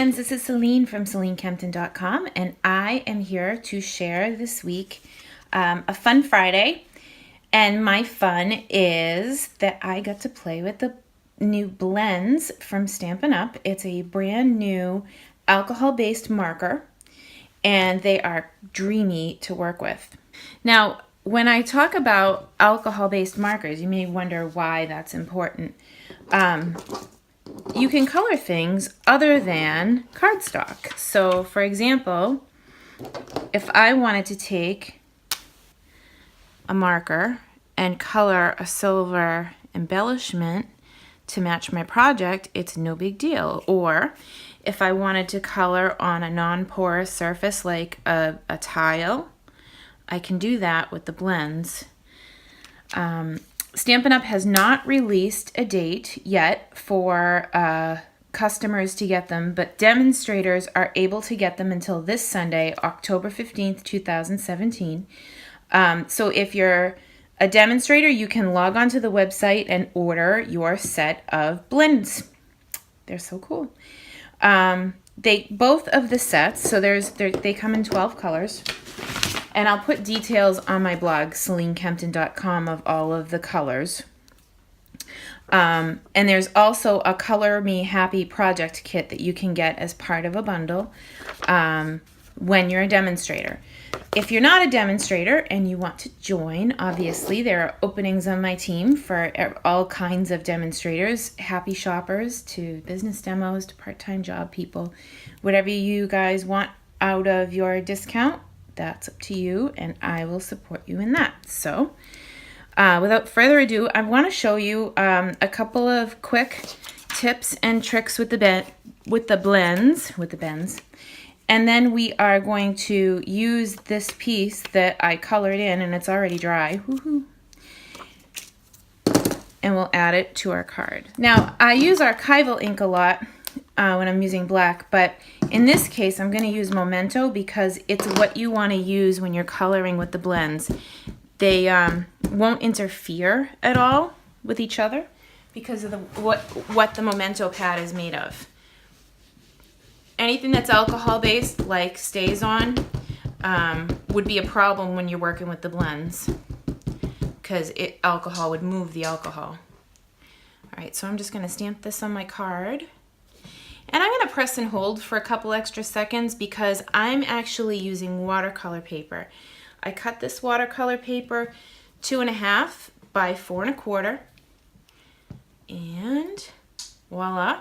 friends, this is Celine from CelineKempton.com, and I am here to share this week a fun Friday. And my fun is that I got to play with the new blends from Stampin' Up. It's a brand new alcohol-based marker, and they are dreamy to work with. Now, when I talk about alcohol-based markers, you may wonder why that's important. You can color things other than cardstock. So, for example, if I wanted to take a marker and color a silver embellishment to match my project, it's no big deal. Or if I wanted to color on a non-porous surface like a tile, I can do that with the blends. Stampin' Up! Has not released a date yet for customers to get them, but demonstrators are able to get them until this Sunday, October 15th, 2017. So if you're a demonstrator, you can log onto the website and order your set of blends. They're so cool. Both of the sets, so they come in 12 colors. And I'll put details on my blog, CelineKempton.com, of all of the colors. And there's also a Color Me Happy project kit that you can get as part of a bundle when you're a demonstrator. If you're not a demonstrator and you want to join, obviously there are openings on my team for all kinds of demonstrators, happy shoppers to business demos to part-time job people. Whatever you guys want out of your discount, that's up to you, and I will support you in that. So, without further ado, I want to show you a couple of quick tips and tricks with the blends, and then we are going to use this piece that I colored in, and it's already dry. Woohoo! And we'll add it to our card. Now, I use archival ink a lot when I'm using black, but in this case I'm going to use Memento because it's what you want to use when you're coloring with the blends. They won't interfere at all with each other because of what the Memento pad is made of. Anything that's alcohol based, like StazOn, would be a problem when you're working with the blends because alcohol would move the alcohol. Alright, so I'm just going to stamp this on my card. And I'm going to press and hold for a couple extra seconds because I'm actually using watercolor paper. I cut this watercolor paper 2.5 by 4 1/4, and voila.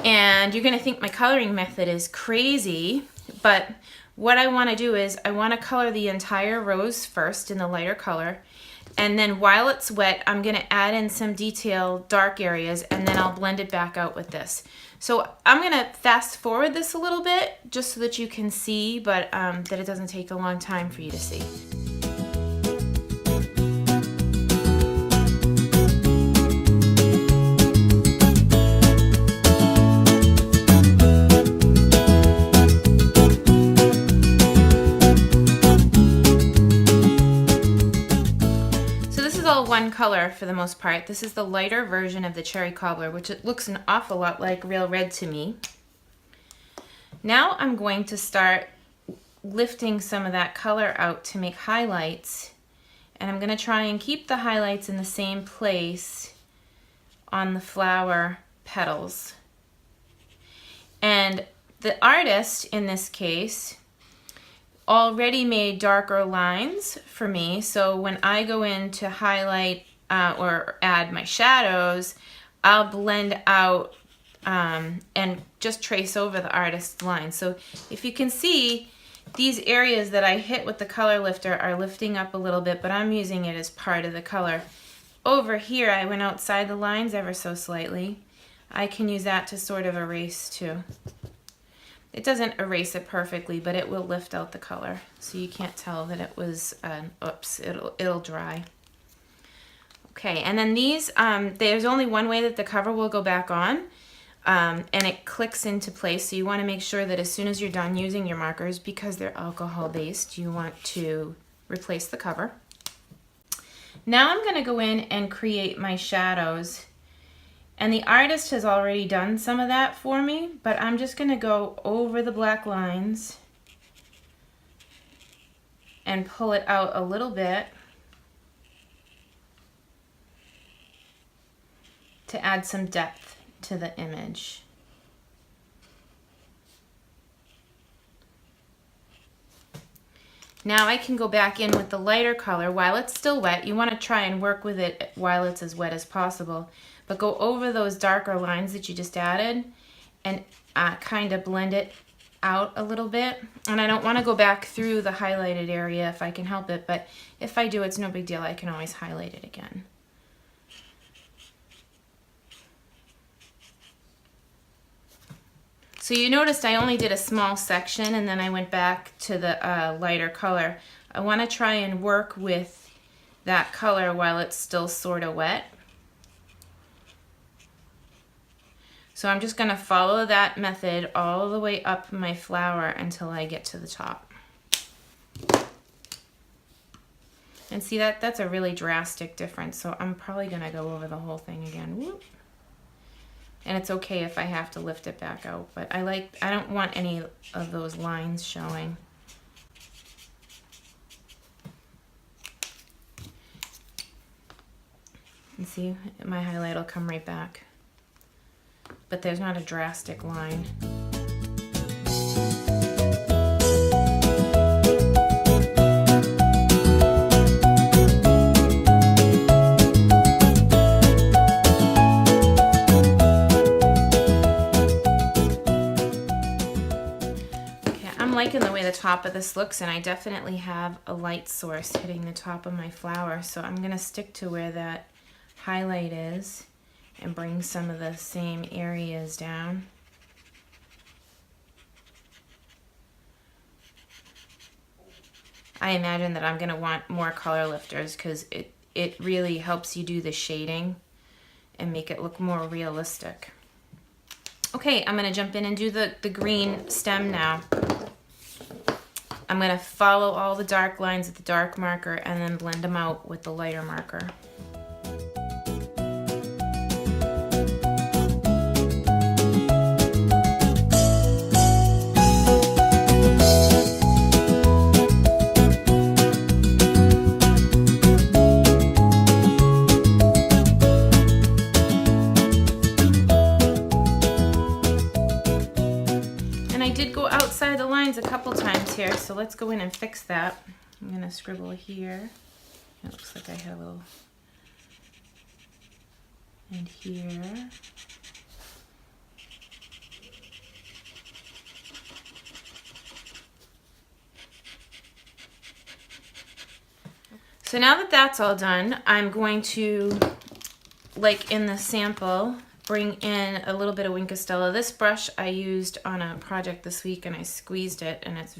And you're going to think my coloring method is crazy, but what I want to do is I want to color the entire rose first in the lighter color. And then while it's wet, I'm going to add in some detail, dark areas, and then I'll blend it back out with this. So I'm going to fast forward this a little bit just so that you can see, but that it doesn't take a long time for you to see. One color for the most part. This is the lighter version of the cherry cobbler, which it looks an awful lot like real red to me. Now I'm going to start lifting some of that color out to make highlights, and I'm going to try and keep the highlights in the same place on the flower petals. And the artist in this case already made darker lines for me, so when I go in to highlight or add my shadows, I'll blend out and just trace over the artist's line. So if you can see, these areas that I hit with the color lifter are lifting up a little bit, but I'm using it as part of the color. Over here, I went outside the lines ever so slightly. I can use that to sort of erase too. It doesn't erase it perfectly, but it will lift out the color, so you can't tell that it was, oops, it'll dry. Okay, and then these, there's only one way that the cover will go back on, and it clicks into place, so you want to make sure that as soon as you're done using your markers, because they're alcohol based, you want to replace the cover. Now I'm going to go in and create my shadows. And the artist has already done some of that for me, but I'm just going to go over the black lines and pull it out a little bit to add some depth to the image. Now I can go back in with the lighter color while it's still wet. You want to try and work with it while it's as wet as possible, but go over those darker lines that you just added and kind of blend it out a little bit. And I don't want to go back through the highlighted area if I can help it, but if I do, it's no big deal. I can always highlight it again. So you noticed I only did a small section and then I went back to the lighter color. I want to try and work with that color while it's still sort of wet. So I'm just going to follow that method all the way up my flower until I get to the top. And see, that's a really drastic difference, so I'm probably going to go over the whole thing again. Whoop. And it's okay if I have to lift it back out, but I don't want any of those lines showing. And see, my highlight will come right back. But there's not a drastic line. I'm liking the way the top of this looks, and I definitely have a light source hitting the top of my flower, so I'm going to stick to where that highlight is and bring some of the same areas down. I imagine that I'm going to want more color lifters because it really helps you do the shading and make it look more realistic. Okay, I'm going to jump in and do the green stem now. I'm going to follow all the dark lines with the dark marker and then blend them out with the lighter marker. A couple times here, so let's go in and fix that. I'm going to scribble here. It looks like I have a little, and here. So now that that's all done, I'm going to, like in the sample, bring in a little bit of Wink of Stella. This brush I used on a project this week and I squeezed it, and it's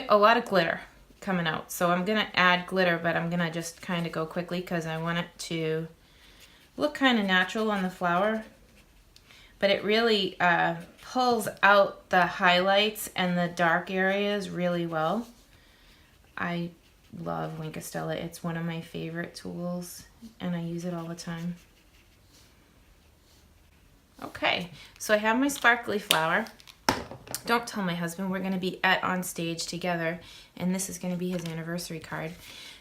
a lot of glitter coming out. So I'm gonna add glitter, but I'm gonna just kind of go quickly because I want it to look kind of natural on the flower. But it really pulls out the highlights and the dark areas really well. I love Wink of Stella. It's one of my favorite tools and I use it all the time. Okay, so I have my sparkly flower. Don't tell my husband, we're going to be on stage together, and this is going to be his anniversary card.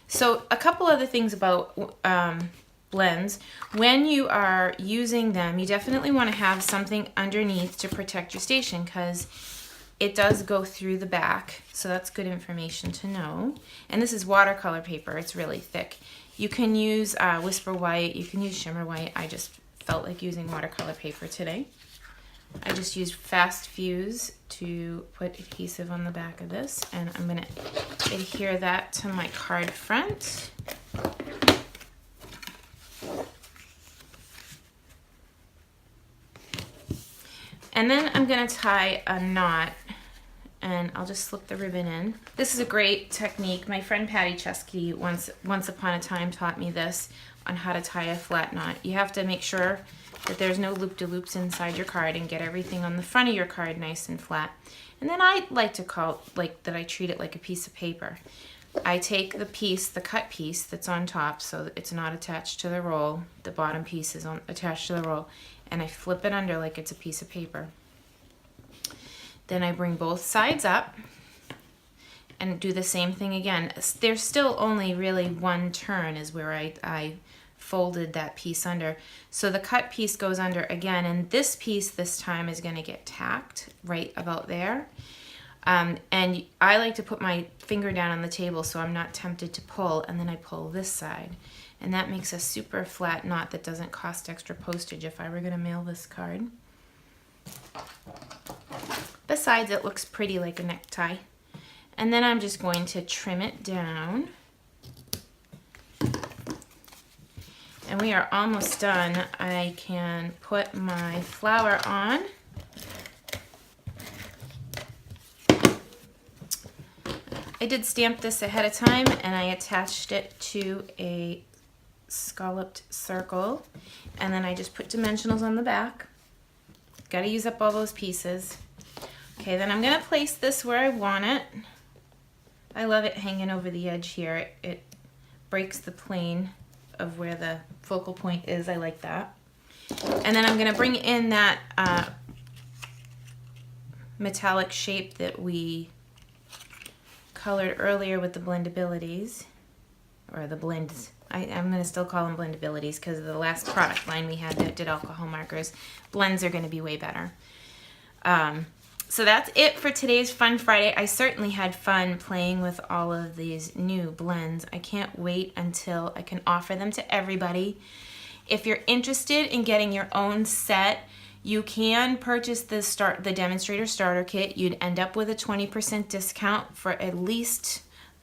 So a couple other things about blends. When you are using them, you definitely want to have something underneath to protect your station because it does go through the back, so that's good information to know. And this is watercolor paper, it's really thick. You can use Whisper White, you can use Shimmer White. I just felt like using watercolor paper today. I just used Fast Fuse to put adhesive on the back of this, and I'm going to adhere that to my card front. And then I'm going to tie a knot, and I'll just slip the ribbon in. This is a great technique. My friend Patty Chesky once upon a time taught me this on how to tie a flat knot. You have to make sure that there's no loop-de-loops inside your card and get everything on the front of your card nice and flat. And then I like to call that I treat it like a piece of paper. I take the piece, the cut piece that's on top, so it's not attached to the roll. The bottom piece is attached to the roll, and I flip it under like it's a piece of paper. Then I bring both sides up and do the same thing again. There's still only really one turn is where I folded that piece under. So the cut piece goes under again, and this piece this time is going to get tacked right about there. And I like to put my finger down on the table so I'm not tempted to pull, and then I pull this side. And that makes a super flat knot that doesn't cost extra postage if I were going to mail this card. Besides, it looks pretty like a necktie. And then I'm just going to trim it down. And we are almost done. I can put my flower on. I did stamp this ahead of time, and I attached it to a scalloped circle, and then I just put dimensionals on the back. Got to use up all those pieces. Okay, then I'm going to place this where I want it. I love it hanging over the edge here. It breaks the plane of where the focal point is. I like that. And then I'm going to bring in that metallic shape that we colored earlier with the blendabilities, or the blends. I'm going to still call them blendabilities because the last product line we had that did alcohol markers. Blends are going to be way better. So that's it for today's Fun Friday. I certainly had fun playing with all of these new blends. I can't wait until I can offer them to everybody. If you're interested in getting your own set, you can purchase the Demonstrator Starter Kit. You'd end up with a 20% discount for at least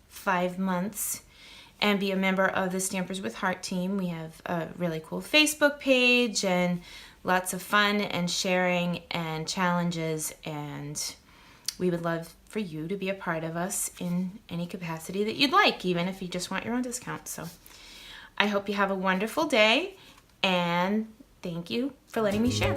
5 months and be a member of the Stampers with Heart team. We have a really cool Facebook page and lots of fun and sharing and challenges, and we would love for you to be a part of us in any capacity that you'd like, even if you just want your own discount. So I hope you have a wonderful day, and thank you for letting me share.